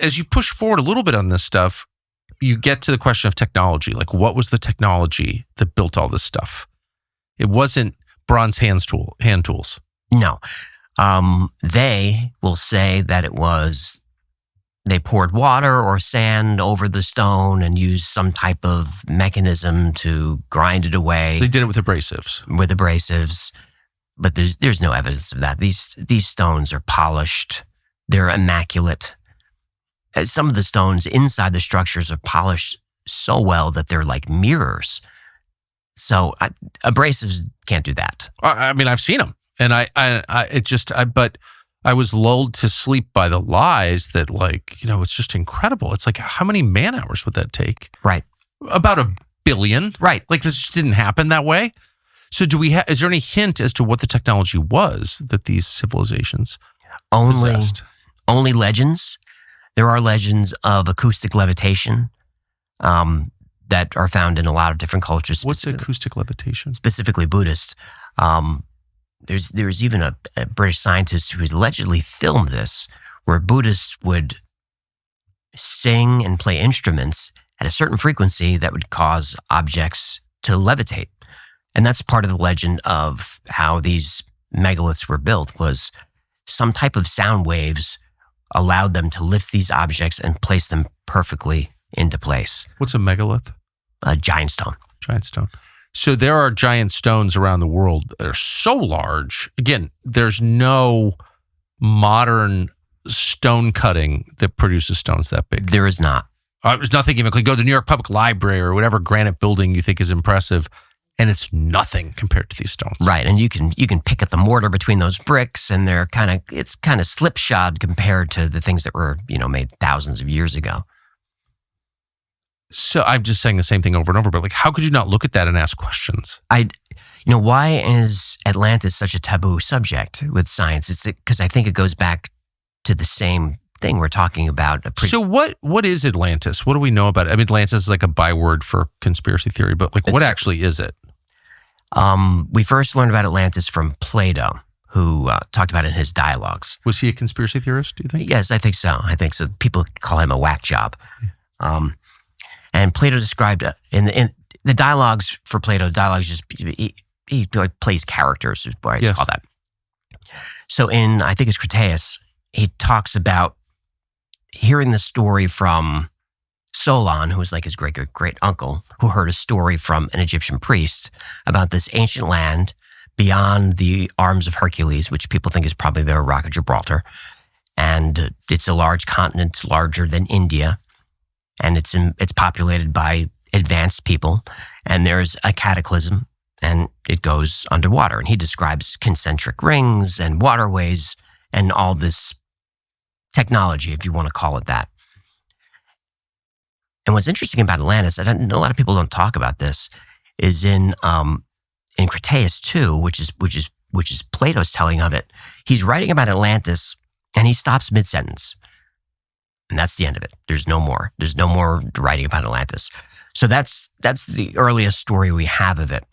as you push forward a little bit on this stuff, you get to the question of technology. Like, what was the technology that built all this stuff? It wasn't bronze hand tools. No. They will say that it was, they poured water or sand over the stone and used some type of mechanism to grind it away. They did it with abrasives. But there's no evidence of that. These stones are polished. They're immaculate. Some of the stones inside the structures are polished so well that they're like mirrors. So abrasives can't do that. I mean, I've seen them, and but I was lulled to sleep by the lies that, like, it's just incredible. It's like, how many man hours would that take? Right. About 1 billion. Right. Like, this just didn't happen that way. So is there any hint as to what the technology was that these civilizations possessed? Only legends. There are legends of acoustic levitation that are found in a lot of different cultures. What's acoustic levitation? Specifically Buddhist. There's even a British scientist who's allegedly filmed this, where Buddhists would sing and play instruments at a certain frequency that would cause objects to levitate. And that's part of the legend of how these megaliths were built, was some type of sound waves allowed them to lift these objects and place them perfectly into place. What's a megalith? A giant stone. Giant stone. So there are giant stones around the world that are so large. Again, there's no modern stone cutting that produces stones that big. There is not. There's nothing even. Go to the New York Public Library or whatever granite building you think is impressive, and it's nothing compared to these stones. Right, and you can pick at the mortar between those bricks, and it's kind of slipshod compared to the things that were made thousands of years ago. So I'm just saying the same thing over and over, but like, how could you not look at that and ask questions? Why is Atlantis such a taboo subject with science? It's because I think it goes back to the same thing we're talking about. So what is Atlantis? What do we know about it? I mean, Atlantis is like a byword for conspiracy theory, but like, what actually is it? We first learned about Atlantis from Plato, who talked about it in his dialogues. Was he a conspiracy theorist, do you think? Yes, I think so. People call him a whack job. And Plato described in the dialogues for Plato, he like plays characters, is what I call that. So I think it's Critias, he talks about hearing the story from Solon, who was like his great uncle, who heard a story from an Egyptian priest about this ancient land beyond the arms of Hercules, which people think is probably the Rock of Gibraltar. And it's a large continent, larger than India. And it's populated by advanced people. And there's a cataclysm, and it goes underwater. And he describes concentric rings and waterways and all this technology, if you want to call it that. And what's interesting about Atlantis, a lot of people don't talk about this, is in Critias too, which is Plato's telling of it. He's writing about Atlantis, and he stops mid-sentence. And that's the end of it. There's no more. There's no more writing about Atlantis. So that's the earliest story we have of it.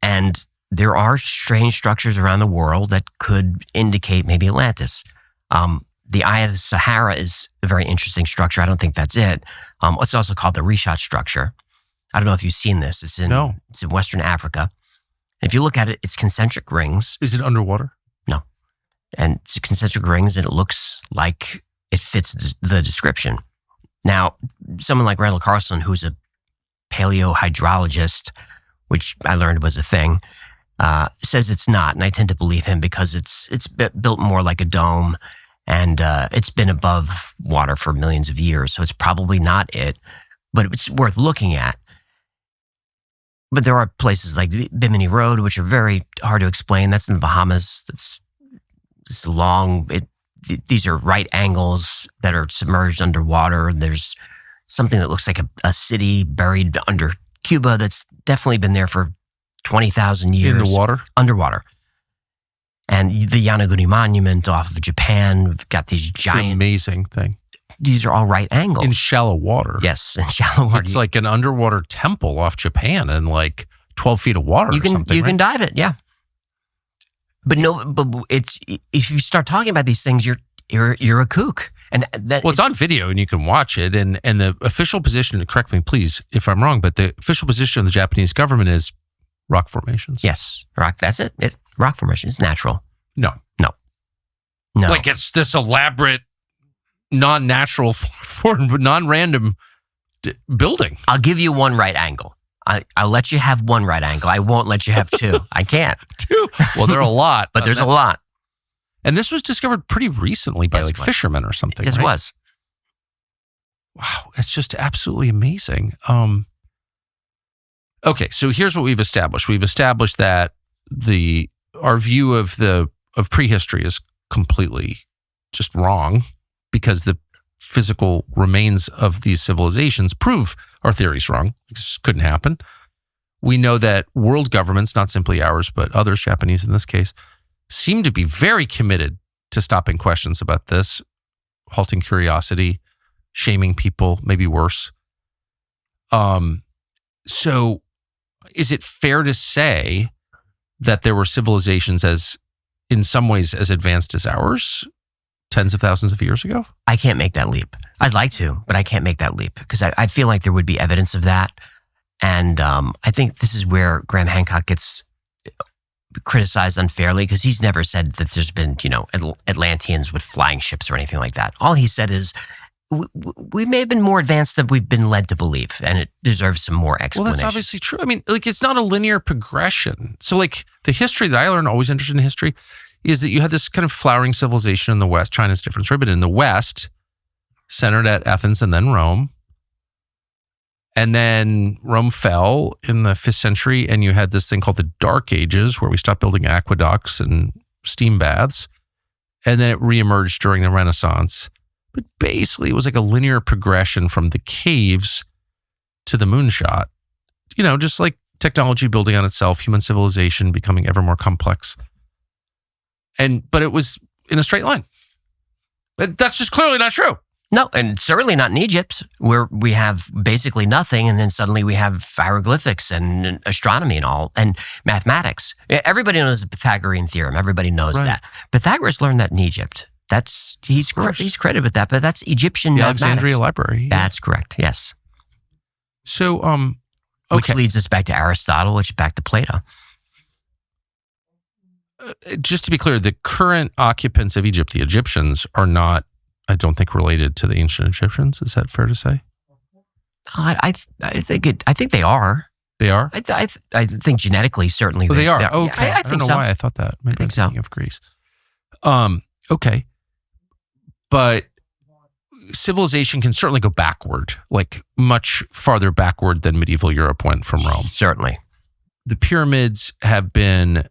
And there are strange structures around the world that could indicate maybe Atlantis. The Eye of the Sahara is a very interesting structure. I don't think that's it. It's also called the Rishat structure. I don't know if you've seen this. It's in Western Africa. If you look at it, it's concentric rings. Is it underwater? No. And it's concentric rings, and it looks like it fits the description. Now, someone like Randall Carlson, who's a paleohydrologist, which I learned was a thing, says it's not. And I tend to believe him because it's built more like a dome, and it's been above water for millions of years. So it's probably not it, but it's worth looking at. But there are places like the Bimini Road, which are very hard to explain. That's in the Bahamas. It's long. These are right angles that are submerged underwater. There's something that looks like a city buried under Cuba that's definitely been there for 20,000 years. In the water? Underwater. And the Yanaguni Monument off of Japan, we've got these giant... It's an amazing thing. These are all right angles. In shallow water. Yes, in shallow water. It's like an underwater temple off Japan in like 12 feet of water or something, You can dive it, yeah. But it's if you start talking about these things, you're a kook. And that, well, it's on video and you can watch it. And the official position, correct me please if I'm wrong, but the official position of the Japanese government is rock formations. Yes, rock. That's it. Rock formation is natural. No. Like it's this elaborate, non-natural, non-random building. I'll give you one right angle. I'll let you have one right angle. I won't let you have two. I can't. Two? Well, there are a lot. But there's a lot. And this was discovered pretty recently by fishermen or something. It was. Wow, it's just absolutely amazing. Okay, so here's what we've established. We've established that our view of prehistory is completely just wrong because the physical remains of these civilizations prove our theories wrong. This couldn't happen. We know that world governments, not simply ours, but others, Japanese in this case, seem to be very committed to stopping questions about this, halting curiosity, shaming people, maybe worse. So is it fair to say that there were civilizations in some ways as advanced as ours tens of thousands of years ago? I can't make that leap. I'd like to, but I can't make that leap because I feel like there would be evidence of that. And I think this is where Graham Hancock gets criticized unfairly because he's never said that there's been, Atlanteans with flying ships or anything like that. All he said is, we may have been more advanced than we've been led to believe, and it deserves some more explanation. Well, that's obviously true. I mean, it's not a linear progression. So, the history that I learned, always interested in history, is that you had this kind of flowering civilization in the West. China's a different story, but in the West, centered at Athens and then Rome. And then Rome fell in the 5th century, and you had this thing called the Dark Ages, where we stopped building aqueducts and steam baths. And then it reemerged during the Renaissance. But basically, it was like a linear progression from the caves to the moonshot. Just like technology building on itself, human civilization becoming ever more complex. But it was in a straight line. But that's just clearly not true. No, and certainly not in Egypt, where we have basically nothing, and then suddenly we have hieroglyphics and astronomy and all, and mathematics. Everybody knows the Pythagorean theorem. Everybody knows that. Pythagoras learned that in Egypt. He's credited with that, but that's Egyptian mathematics. Alexandria Library. That's correct, yes. So, Which leads us back to Aristotle, which back to Plato. Just to be clear, the current occupants of Egypt, the Egyptians, are not, I don't think, related to the ancient Egyptians. Is that fair to say? I think they are. They are? I think genetically, certainly they are. Okay. I think don't know so. Why I thought that. Maybe I think so. Thinking of Greece. Okay. But civilization can certainly go backward, like much farther backward than medieval Europe went from Rome. Certainly. The pyramids have been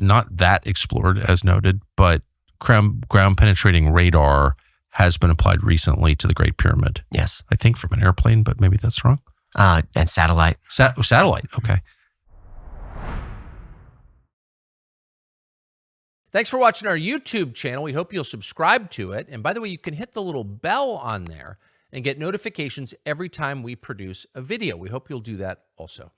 not that explored, as noted, but ground penetrating radar has been applied recently to the Great Pyramid. Yes. I think from an airplane, but maybe that's wrong. And satellite. Satellite, okay. Thanks for watching our YouTube channel. We hope you'll subscribe to it. And by the way, you can hit the little bell on there and get notifications every time we produce a video. We hope you'll do that also.